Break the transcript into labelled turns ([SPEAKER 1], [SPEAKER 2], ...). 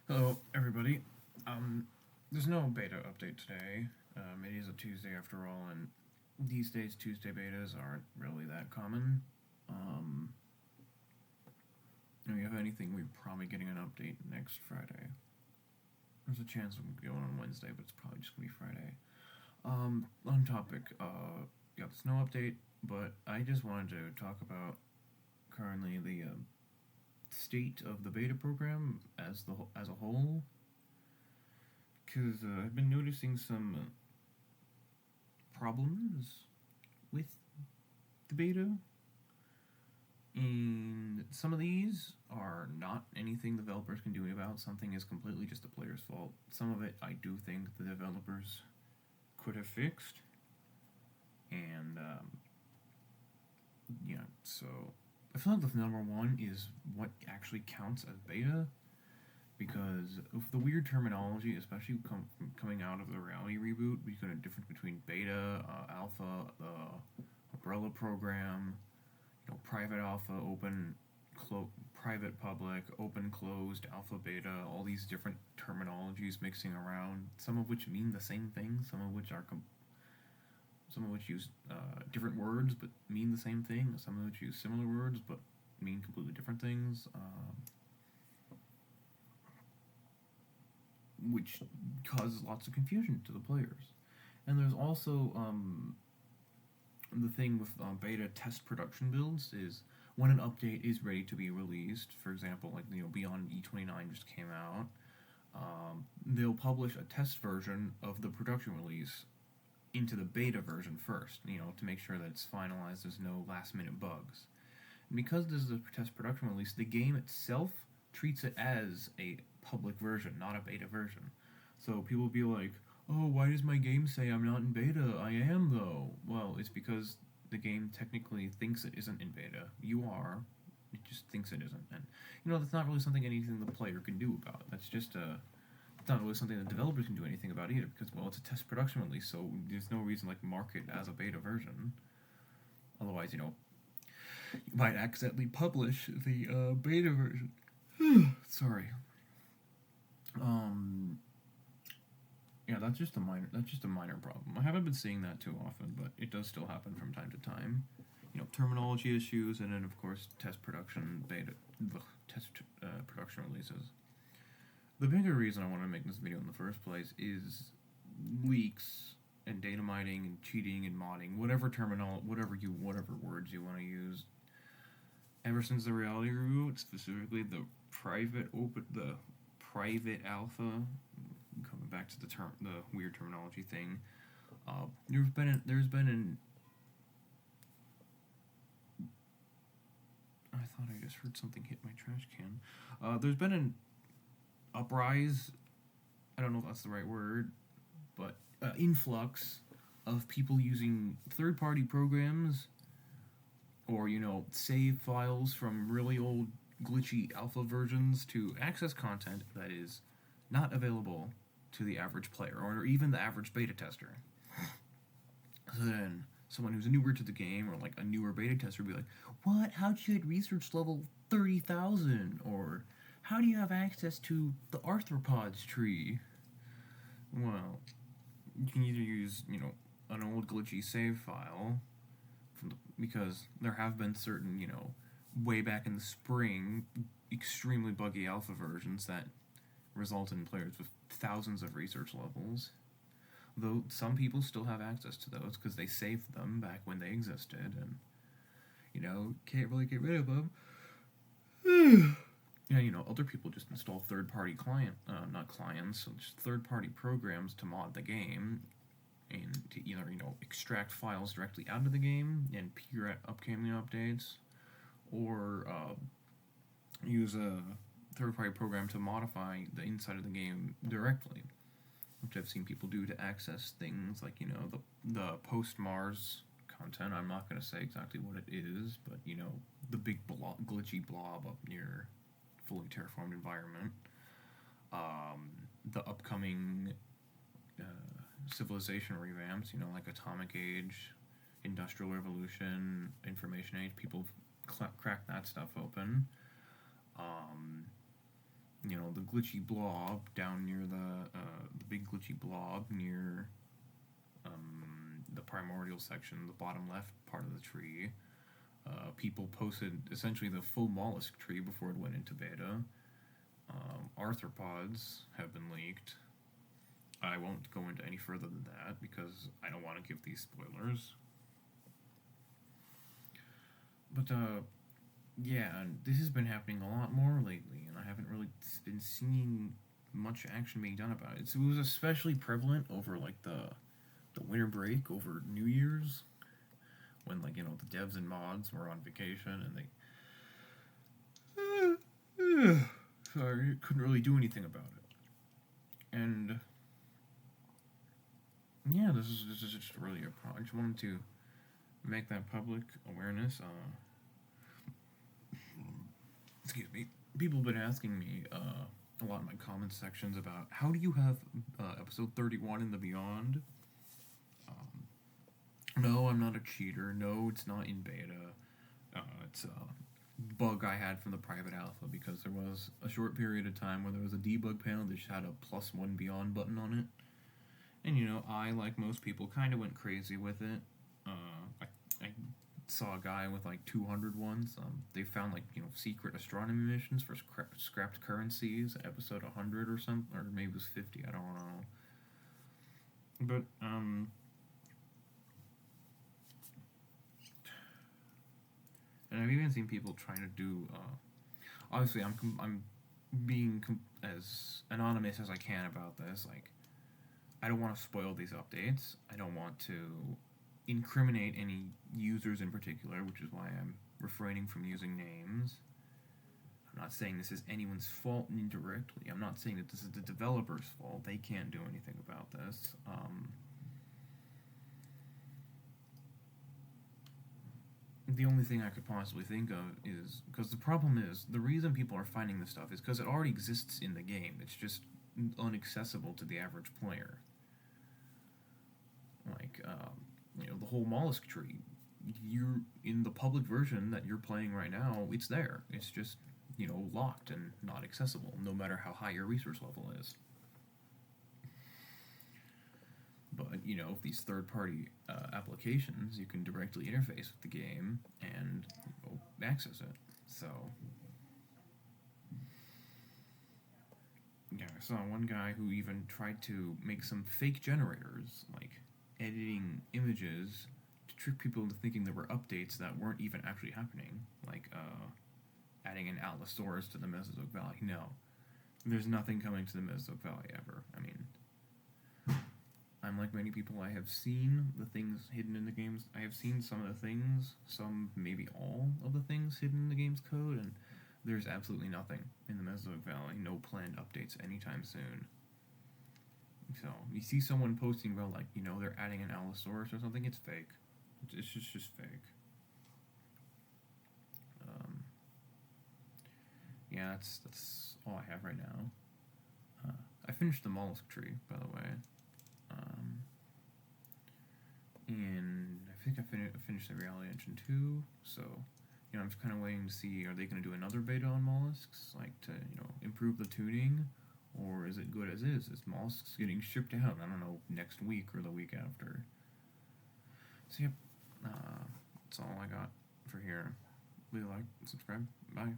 [SPEAKER 1] Hello, everybody. There's no beta update today. It is a Tuesday after all, and these days Tuesday betas aren't really that common. Um, if anything, we're probably getting an update next Friday. There's a chance we'll go on Wednesday, but it's probably just gonna be Friday. On topic, yeah, there's no update, but I just wanted to talk about currently the state of the beta program as a whole, because I've been noticing some problems with the beta, and some of these are not anything developers can do about. Something is completely just the player's fault. Some of it I do think the developers could have fixed, and yeah, so I feel like the number one is what actually counts as beta, because of the weird terminology, especially coming out of the reality reboot, we got a difference between beta, alpha, umbrella program, private alpha, private public, open closed, alpha beta, all these different terminologies mixing around, some of which mean the same thing, some of which use different words but mean the same thing, some of which use similar words but mean completely different things, which causes lots of confusion to the players. And there's also the thing with beta test production builds is when an update is ready to be released. For example, like Beyond E29 just came out. They'll publish a test version of the production release into the beta version first, to make sure that it's finalized. There's no last minute bugs. And because this is a test production release, the game itself treats it as a public version, not a beta version. So people will be like, oh, why does my game say I'm not in beta? I am, though. Well, it's because the game technically thinks it isn't in beta. You are. It just thinks it isn't. And, that's not really anything the player can do about. It's not really something the developers can do anything about either, because, well, it's a test production release, so there's no reason, mark it as a beta version. Otherwise, you might accidentally publish the beta version. Sorry. Um, yeah, that's just a minor problem. I haven't been seeing that too often, but it does still happen from time to time. Terminology issues, and then of course test production releases. The bigger reason I want to make this video in the first place is leaks and data mining and cheating and modding, whatever words you want to use. Ever since the reality reboot, specifically the private alpha, coming back to the weird terminology thing, there's been an I thought I just heard something hit my trash can. There's been an uprise. I don't know if that's the right word, but influx of people using third-party programs, or save files from really old glitchy alpha versions to access content that is not available to the average player or even the average beta tester. So then someone who's newer to the game, or a newer beta tester, would be like, what? How'd you get research level 30,000? Or how do you have access to the arthropods tree? Well, you can either use, an old glitchy save file, because there have been certain, way back in the spring, extremely buggy alpha versions that resulted in players with thousands of research levels. Though some people still have access to those because they saved them back when they existed, and can't really get rid of them. Yeah, other people just install third-party not clients, just third-party programs to mod the game, and to either extract files directly out of the game and peer at upcoming updates, or use a third-party program to modify the inside of the game directly, which I've seen people do to access things like the post Mars content. I'm not going to say exactly what it is, but the big glitchy blob up near fully terraformed environment. The upcoming civilization revamps, like Atomic Age, Industrial Revolution, Information Age. People crack that stuff open. the glitchy blob down near the big glitchy blob near the primordial section, the bottom left part of the tree. People posted essentially the full mollusk tree before it went into beta. Arthropods have been leaked. I won't go into any further than that because I don't want to give these spoilers. But yeah, and this has been happening a lot more lately, and I haven't really been seeing much action being done about it. So it was especially prevalent over like the winter break, over New Year's, when like the devs and mods were on vacation and they sorry, couldn't really do anything about it. And yeah, this is just really a problem. I just wanted to make that public awareness. Excuse me. People have been asking me a lot in my comment sections about how do you have episode 31 in the Beyond. No, I'm not a cheater. No, it's not in beta. It's a bug I had from the private alpha because there was a short period of time where there was a debug panel that just had a +1 Beyond button on it. And I, like most people, kind of went crazy with it. I saw a guy with like 200 ones. They found like secret astronomy missions for scrapped currencies, episode 100 or something, or maybe it was 50. I don't know. But and I've even seen people trying to do. Obviously, I'm being as anonymous as I can about this. Like, I don't want to spoil these updates. I don't want to incriminate any users in particular, which is why I'm refraining from using names. I'm not saying this is anyone's fault indirectly. I'm not saying that this is the developer's fault. They can't do anything about this. The only thing I could possibly think of is because the problem is the reason people are finding this stuff is because it already exists in the game. It's just inaccessible to the average player. Like, the whole mollusk tree. You're in the public version that you're playing right now. It's there. It's just locked and not accessible, no matter how high your resource level is. But these third-party applications, you can directly interface with the game and access it. So yeah, I saw one guy who even tried to make some fake generators, like editing images to trick people into thinking there were updates that weren't even actually happening, like adding an Atlasaurus to the Mesozoic Valley. No, there's nothing coming to the Mesozoic Valley ever. I mean, I'm like many people, I have seen the things hidden in the games. I have seen some of the things, some, maybe all of the things hidden in the game's code, and there's absolutely nothing in the Mesozoic Valley, no planned updates anytime soon. So, you see someone posting about, like, they're adding an Allosaurus or something, it's fake. It's just fake. Yeah, that's all I have right now. I finished the mollusk tree, by the way. And I think I finished the Reality Engine 2, so, I'm just kind of waiting to see, are they going to do another beta on mollusks, like, to, improve the tuning, or is it good as is? Is mollusks getting shipped out, I don't know, next week or the week after? So, yep, that's all I got for here. Leave a like, subscribe, bye.